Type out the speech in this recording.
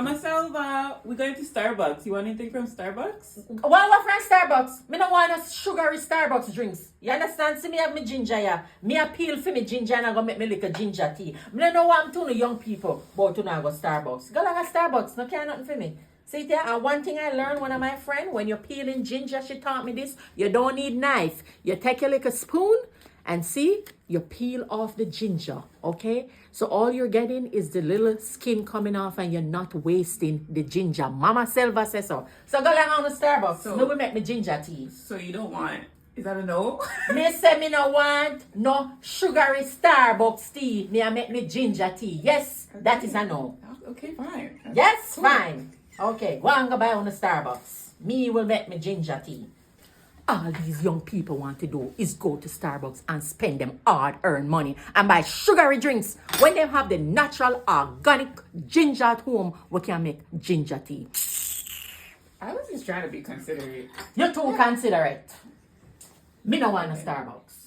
Mama Selva, we're going to Starbucks. You want anything from Starbucks? What from Starbucks? Me no want no sugary Starbucks drinks. You understand? See me have me ginger here. Me appeal for me ginger and I go make me like a ginger tea. Me no want to no young people, but to no go Starbucks. Go like a Starbucks, no care nothing for me. See there, and one thing I learned one of my friend, when you're peeling ginger, she taught me this, you don't need knife. You take your like a spoon and see, you peel off the ginger, okay? So all you're getting is the little skin coming off and you're not wasting the ginger. Mama Selva says so. So go like on the Starbucks. So- no, we make me ginger tea. So you don't want, is that a no? Me say me no want no sugary Starbucks tea. Me I make me ginger tea. Yes, that is a no. Okay, fine. Yes, Cool. fine. Okay, go and go buy on the Starbucks. Me will make me ginger tea. All these young people want to do is go to Starbucks and spend them hard-earned money and buy sugary drinks when they have the natural organic ginger at home. We can make ginger tea. I was just trying to be considerate. You too considerate. Me no want a Starbucks.